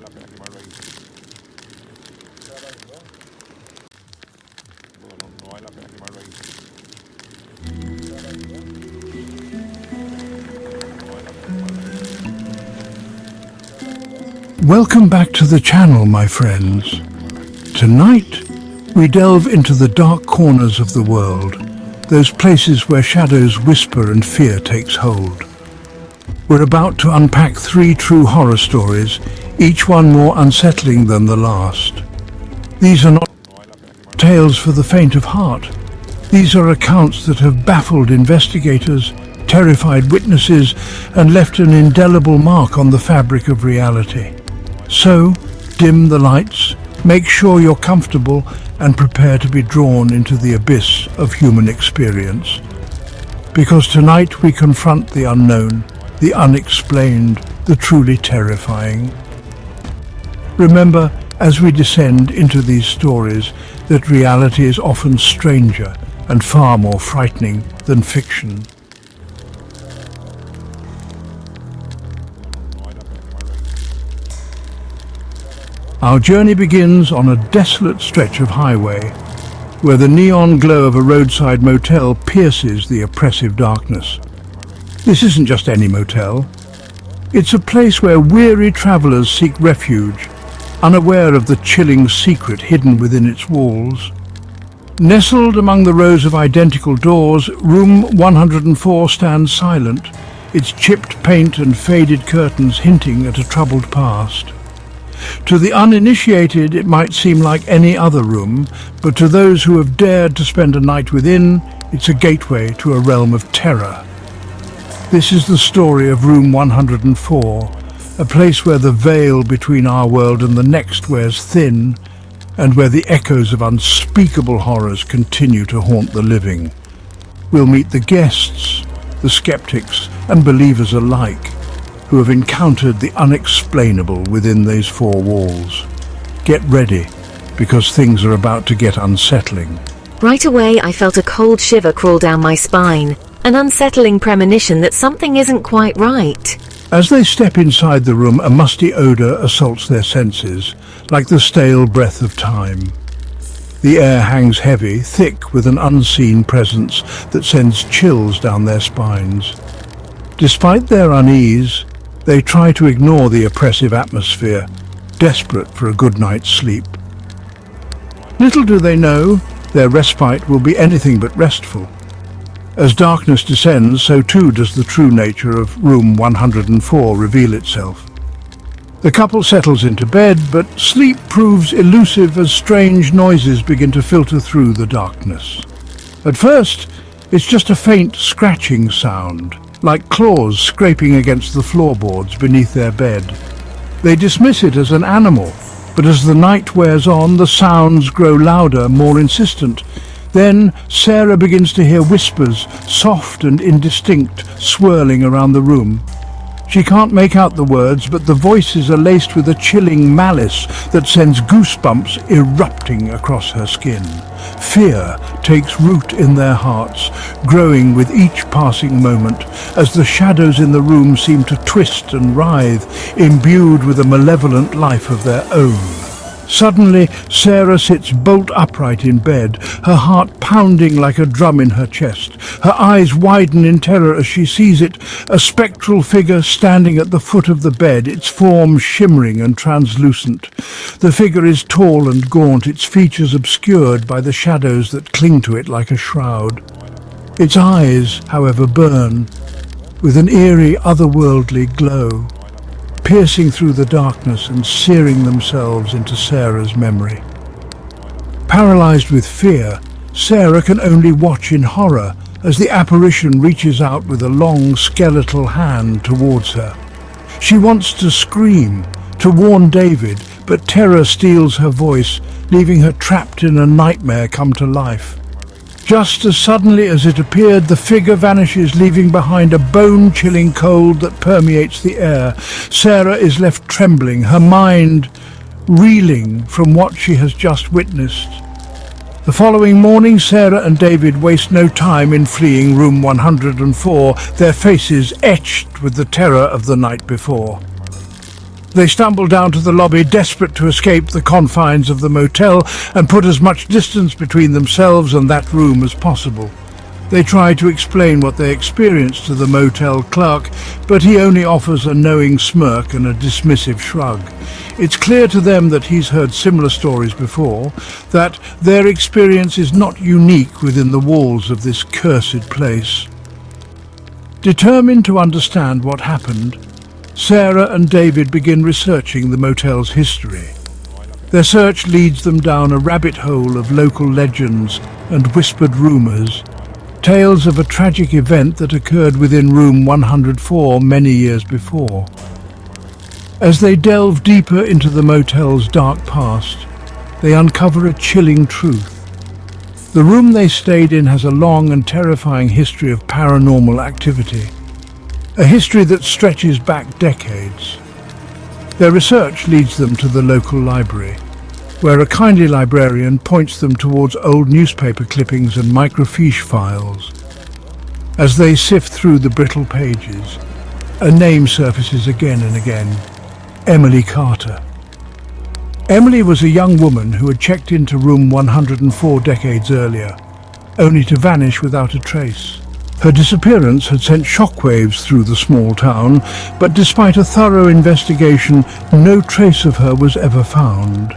la pena que me reír. No vale la pena que me reír. Welcome back to the channel, my friends. Tonight, we delve into the dark corners of the world, those places where shadows whisper and fear takes hold. We're about to unpack 3 true horror stories, each one more unsettling than the last. These are not tales for the faint of heart. These are accounts that have baffled investigators, terrified witnesses, and left an indelible mark on the fabric of reality. So, dim the lights, make sure you're comfortable, and prepare to be drawn into the abyss of human experience. Because tonight we confront the unknown, the unexplained, the truly terrifying. Remember, as we descend into these stories, that reality is often stranger and far more frightening than fiction. Our journey begins on a desolate stretch of highway, where the neon glow of a roadside motel pierces the oppressive darkness. This isn't just any motel. It's a place where weary travelers seek refuge, unaware of the chilling secret hidden within its walls. Nestled among the rows of identical doors, room 104 stands silent, its chipped paint and faded curtains hinting at a troubled past. To the uninitiated, it might seem like any other room, but to those who have dared to spend a night within, it's a gateway to a realm of terror. This is the story of Room 104, a place where the veil between our world and the next wears thin, and where the echoes of unspeakable horrors continue to haunt the living. We'll meet the guests, the skeptics, and believers alike, who have encountered the unexplainable within these 4 walls. Get ready, because things are about to get unsettling. Right away, I felt a cold shiver crawl down my spine, an unsettling premonition that something isn't quite right. As they step inside the room, a musty odor assaults their senses, like the stale breath of time. The air hangs heavy, thick with an unseen presence that sends chills down their spines. Despite their unease, they try to ignore the oppressive atmosphere, desperate for a good night's sleep. Little do they know, their respite will be anything but restful. As darkness descends, so too does the true nature of Room 104 reveal itself. The couple settles into bed, but sleep proves elusive as strange noises begin to filter through the darkness. At first, it's just a faint scratching sound, like claws scraping against the floorboards beneath their bed. They dismiss it as an animal, but as the night wears on, the sounds grow louder, more insistent. Then Sarah begins to hear whispers, soft and indistinct, swirling around the room. She can't make out the words, but the voices are laced with a chilling malice that sends goosebumps erupting across her skin. Fear takes root in their hearts, growing with each passing moment, as the shadows in the room seem to twist and writhe, imbued with a malevolent life of their own. Suddenly, Sarah sits bolt upright in bed, her heart pounding like a drum in her chest. Her eyes widen in terror as she sees it, a spectral figure standing at the foot of the bed, its form shimmering and translucent. The figure is tall and gaunt, its features obscured by the shadows that cling to it like a shroud. Its eyes, however, burn with an eerie, otherworldly glow, piercing through the darkness and searing themselves into Sarah's memory. Paralyzed with fear, Sarah can only watch in horror as the apparition reaches out with a long skeletal hand towards her. She wants to scream, to warn David, but terror steals her voice, leaving her trapped in a nightmare come to life. Just as suddenly as it appeared, the figure vanishes, leaving behind a bone-chilling cold that permeates the air. Sarah is left trembling, her mind reeling from what she has just witnessed. The following morning, Sarah and David waste no time in fleeing Room 104, their faces etched with the terror of the night before. They stumble down to the lobby, desperate to escape the confines of the motel and put as much distance between themselves and that room as possible. They try to explain what they experienced to the motel clerk, but he only offers a knowing smirk and a dismissive shrug. It's clear to them that he's heard similar stories before, that their experience is not unique within the walls of this cursed place. Determined to understand what happened, Sarah and David begin researching the motel's history. Their search leads them down a rabbit hole of local legends and whispered rumours, tales of a tragic event that occurred within room 104 many years before. As they delve deeper into the motel's dark past, they uncover a chilling truth. The room they stayed in has a long and terrifying history of paranormal activity, a history that stretches back decades. Their research leads them to the local library, where a kindly librarian points them towards old newspaper clippings and microfiche files. As they sift through the brittle pages, a name surfaces again and again: Emily Carter. Emily was a young woman who had checked into room 104 decades earlier, only to vanish without a trace. Her disappearance had sent shockwaves through the small town, but despite a thorough investigation, no trace of her was ever found.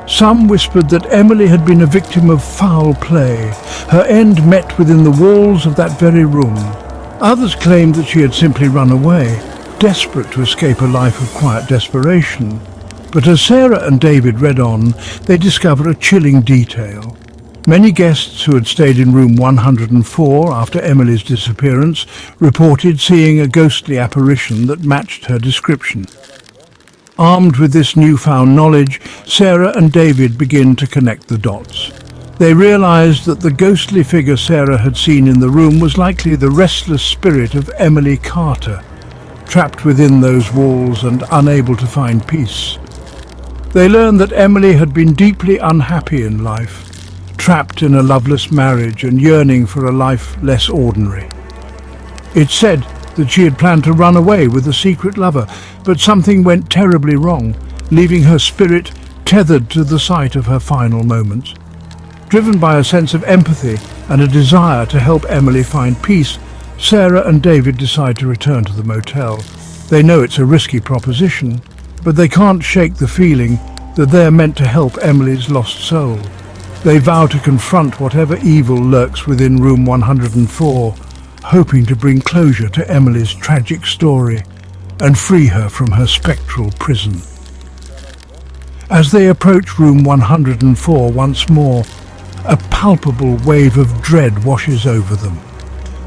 Some whispered that Emily had been a victim of foul play, her end met within the walls of that very room. Others claimed that she had simply run away, desperate to escape a life of quiet desperation. But as Sarah and David read on, they discover a chilling detail. Many guests who had stayed in room 104 after Emily's disappearance reported seeing a ghostly apparition that matched her description. Armed with this newfound knowledge, Sarah and David begin to connect the dots. They realized that the ghostly figure Sarah had seen in the room was likely the restless spirit of Emily Carter, trapped within those walls and unable to find peace. They learned that Emily had been deeply unhappy in life, trapped in a loveless marriage and yearning for a life less ordinary. It's said that she had planned to run away with a secret lover, but something went terribly wrong, leaving her spirit tethered to the site of her final moments. Driven by a sense of empathy and a desire to help Emily find peace, Sarah and David decide to return to the motel. They know it's a risky proposition, but they can't shake the feeling that they're meant to help Emily's lost soul. They vow to confront whatever evil lurks within room 104, hoping to bring closure to Emily's tragic story and free her from her spectral prison. As they approach room 104 once more, a palpable wave of dread washes over them.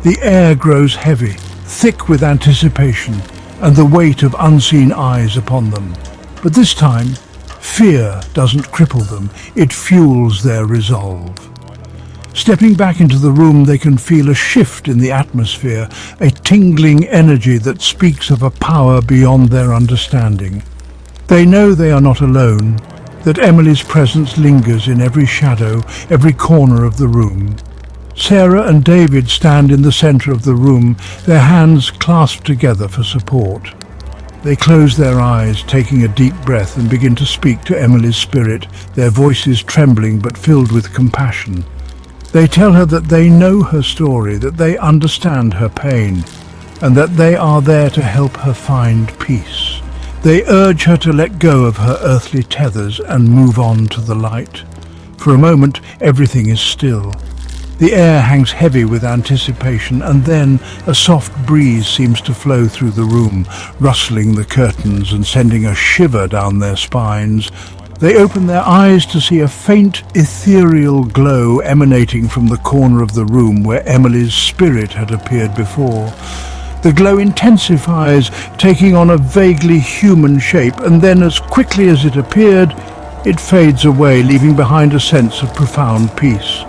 The air grows heavy, thick with anticipation and the weight of unseen eyes upon them. But this time, fear doesn't cripple them, it fuels their resolve. Stepping back into the room, they can feel a shift in the atmosphere, a tingling energy that speaks of a power beyond their understanding. They know they are not alone, that Emily's presence lingers in every shadow, every corner of the room. Sarah and David stand in the center of the room, their hands clasped together for support. They close their eyes, taking a deep breath, and begin to speak to Emily's spirit, their voices trembling but filled with compassion. They tell her that they know her story, that they understand her pain, and that they are there to help her find peace. They urge her to let go of her earthly tethers and move on to the light. For a moment, everything is still. The air hangs heavy with anticipation, and then a soft breeze seems to flow through the room, rustling the curtains and sending a shiver down their spines. They open their eyes to see a faint, ethereal glow emanating from the corner of the room where Emily's spirit had appeared before. The glow intensifies, taking on a vaguely human shape, and then as quickly as it appeared, it fades away, leaving behind a sense of profound peace.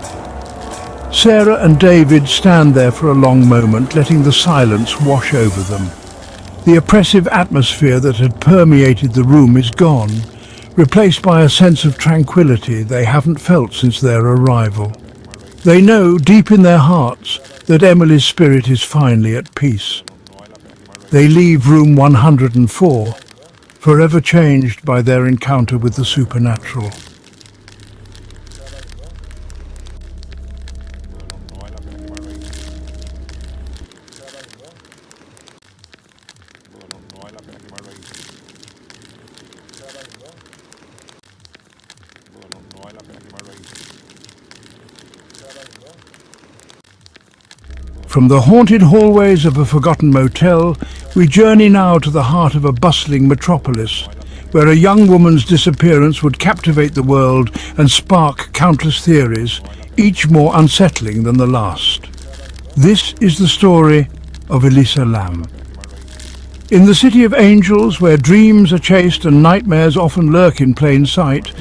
Sarah and David stand there for a long moment, letting the silence wash over them. The oppressive atmosphere that had permeated the room is gone, replaced by a sense of tranquility they haven't felt since their arrival. They know, deep in their hearts, that Emily's spirit is finally at peace. They leave room 104, forever changed by their encounter with the supernatural. From the haunted hallways of a forgotten motel, we journey now to the heart of a bustling metropolis, where a young woman's disappearance would captivate the world and spark countless theories, each more unsettling than the last. This is the story of Elisa Lam. In the city of angels, where dreams are chased and nightmares often lurk in plain sight,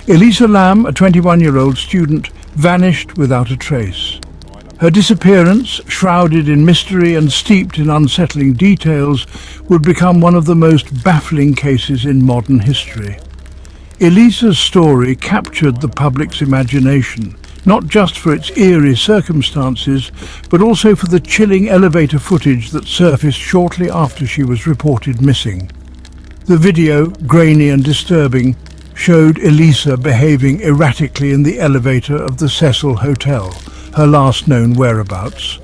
Elisa Lam, a 21-year-old student, vanished without a trace. Her disappearance, shrouded in mystery and steeped in unsettling details, would become one of the most baffling cases in modern history. Elisa's story captured the public's imagination, not just for its eerie circumstances, but also for the chilling elevator footage that surfaced shortly after she was reported missing. The video, grainy and disturbing, showed Elisa behaving erratically in the elevator of the Cecil Hotel, her last known whereabouts.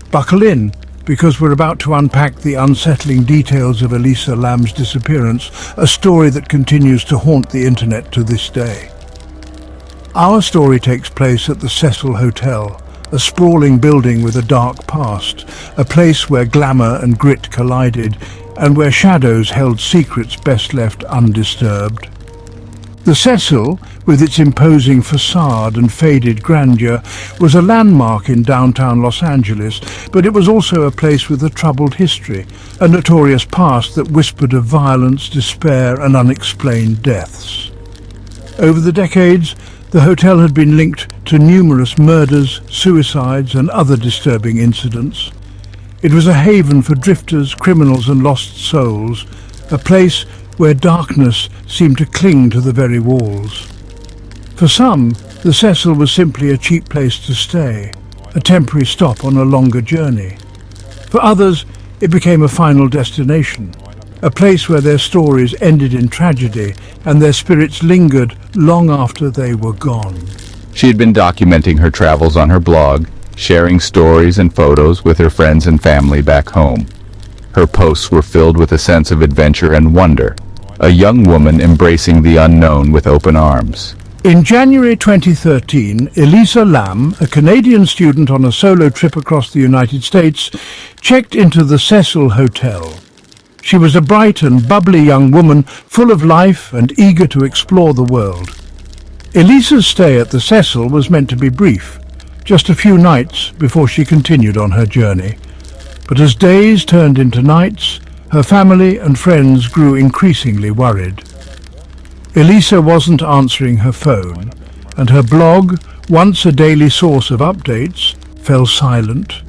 Buckle in, because we're about to unpack the unsettling details of Elisa Lam's disappearance, a story that continues to haunt the internet to this day. Our story takes place at the Cecil Hotel, a sprawling building with a dark past, a place where glamour and grit collided, and where shadows held secrets best left undisturbed. The Cecil, with its imposing facade and faded grandeur, was a landmark in downtown Los Angeles, but it was also a place with a troubled history, a notorious past that whispered of violence, despair, and unexplained deaths. Over the decades, the hotel had been linked to numerous murders, suicides, and other disturbing incidents. It was a haven for drifters, criminals, and lost souls, a place where darkness seemed to cling to the very walls. For some, the Cecil was simply a cheap place to stay, a temporary stop on a longer journey. For others, it became a final destination, a place where their stories ended in tragedy and their spirits lingered long after they were gone. She had been documenting her travels on her blog, sharing stories and photos with her friends and family back home. Her posts were filled with a sense of adventure and wonder, a young woman embracing the unknown with open arms. In January 2013, Elisa Lam, a Canadian student on a solo trip across the United States, checked into the Cecil Hotel. She was a bright and bubbly young woman, full of life and eager to explore the world. Elisa's stay at the Cecil was meant to be brief, just a few nights before she continued on her journey. But as days turned into nights, her family and friends grew increasingly worried. Elisa wasn't answering her phone, and her blog, once a daily source of updates, fell silent.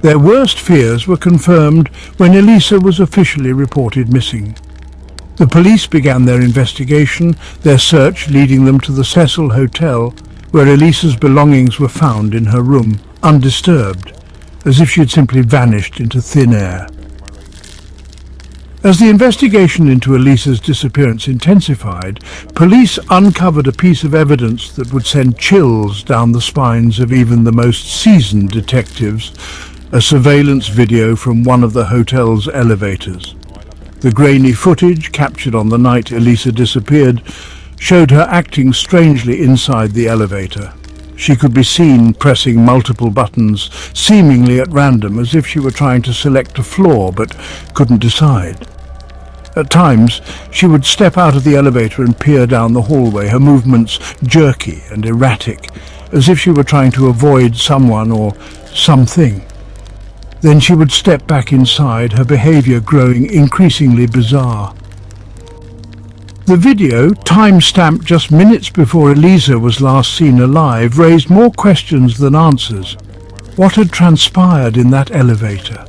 Their worst fears were confirmed when Elisa was officially reported missing. The police began their investigation, their search leading them to the Cecil Hotel, where Elisa's belongings were found in her room, undisturbed, as if she had simply vanished into thin air. As the investigation into Elisa's disappearance intensified, police uncovered a piece of evidence that would send chills down the spines of even the most seasoned detectives, a surveillance video from one of the hotel's elevators. The grainy footage, captured on the night Elisa disappeared, showed her acting strangely inside the elevator. She could be seen pressing multiple buttons, seemingly at random, as if she were trying to select a floor but couldn't decide. At times, she would step out of the elevator and peer down the hallway, her movements jerky and erratic, as if she were trying to avoid someone or something. Then she would step back inside, her behavior growing increasingly bizarre. The video, time-stamped just minutes before Elisa was last seen alive, raised more questions than answers. What had transpired in that elevator?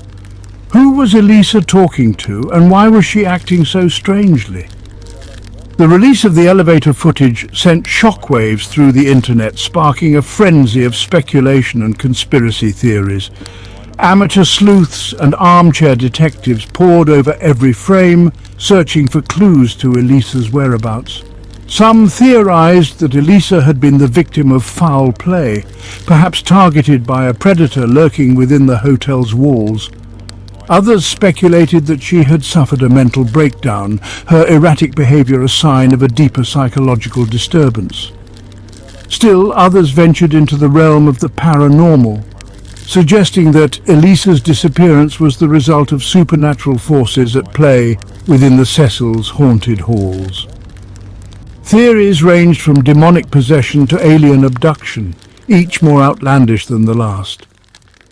Who was Elisa talking to, and why was she acting so strangely? The release of the elevator footage sent shockwaves through the internet, sparking a frenzy of speculation and conspiracy theories. Amateur sleuths and armchair detectives pored over every frame, searching for clues to Elisa's whereabouts. Some theorized that Elisa had been the victim of foul play, perhaps targeted by a predator lurking within the hotel's walls. Others speculated that she had suffered a mental breakdown, her erratic behavior a sign of a deeper psychological disturbance. Still, others ventured into the realm of the paranormal, suggesting that Elisa's disappearance was the result of supernatural forces at play within the Cecil's haunted halls. Theories ranged from demonic possession to alien abduction, each more outlandish than the last.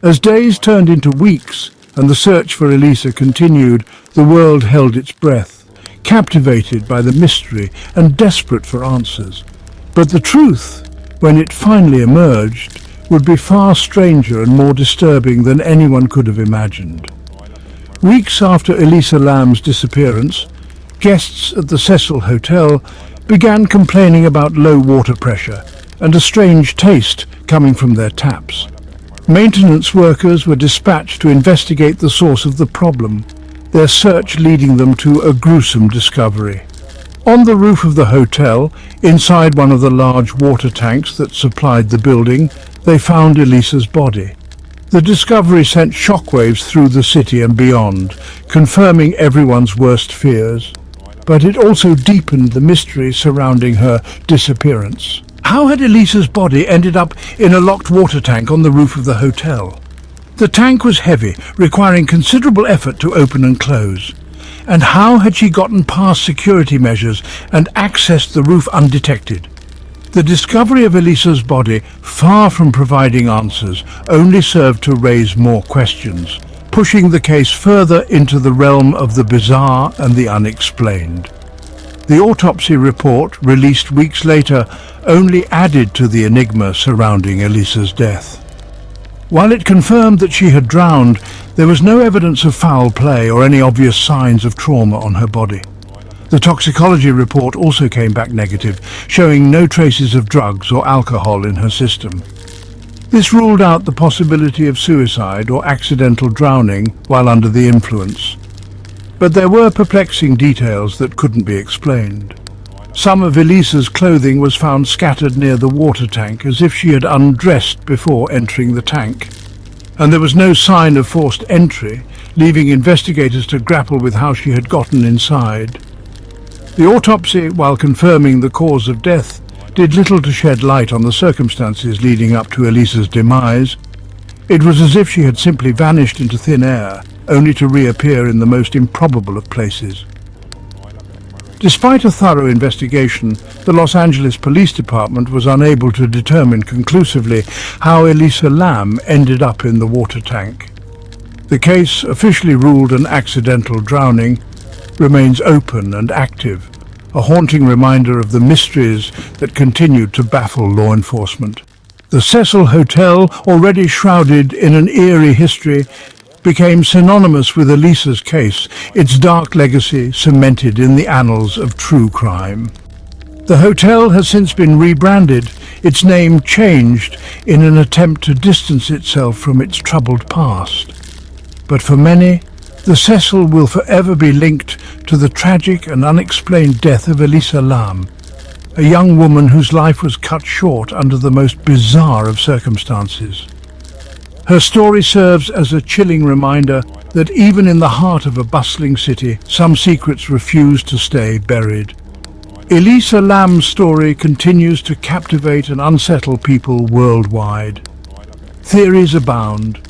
As days turned into weeks and the search for Elisa continued, the world held its breath, captivated by the mystery and desperate for answers. But the truth, when it finally emerged, would be far stranger and more disturbing than anyone could have imagined. Weeks after Elisa Lam's disappearance, guests at the Cecil Hotel began complaining about low water pressure and a strange taste coming from their taps. Maintenance workers were dispatched to investigate the source of the problem, their search leading them to a gruesome discovery. On the roof of the hotel, inside one of the large water tanks that supplied the building, they found Elisa's body. The discovery sent shockwaves through the city and beyond, confirming everyone's worst fears. But it also deepened the mystery surrounding her disappearance. How had Elisa's body ended up in a locked water tank on the roof of the hotel? The tank was heavy, requiring considerable effort to open and close. And how had she gotten past security measures and accessed the roof undetected? The discovery of Elisa's body, far from providing answers, only served to raise more questions, pushing the case further into the realm of the bizarre and the unexplained. The autopsy report, released weeks later, only added to the enigma surrounding Elisa's death. While it confirmed that she had drowned, there was no evidence of foul play or any obvious signs of trauma on her body. The toxicology report also came back negative, showing no traces of drugs or alcohol in her system. This ruled out the possibility of suicide or accidental drowning while under the influence. But there were perplexing details that couldn't be explained. Some of Elisa's clothing was found scattered near the water tank, as if she had undressed before entering the tank. And there was no sign of forced entry, leaving investigators to grapple with how she had gotten inside. The autopsy, while confirming the cause of death, did little to shed light on the circumstances leading up to Elisa's demise. It was as if she had simply vanished into thin air, only to reappear in the most improbable of places. Despite a thorough investigation, the Los Angeles Police Department was unable to determine conclusively how Elisa Lam ended up in the water tank. The case, officially ruled an accidental drowning, remains open and active, a haunting reminder of the mysteries that continued to baffle law enforcement. The Cecil Hotel, already shrouded in an eerie history, became synonymous with Elisa's case, its dark legacy cemented in the annals of true crime. The hotel has since been rebranded, its name changed in an attempt to distance itself from its troubled past. But for many, the Cecil will forever be linked to the tragic and unexplained death of Elisa Lam, a young woman whose life was cut short under the most bizarre of circumstances. Her story serves as a chilling reminder that even in the heart of a bustling city, some secrets refuse to stay buried. Elisa Lam's story continues to captivate and unsettle people worldwide. Theories abound,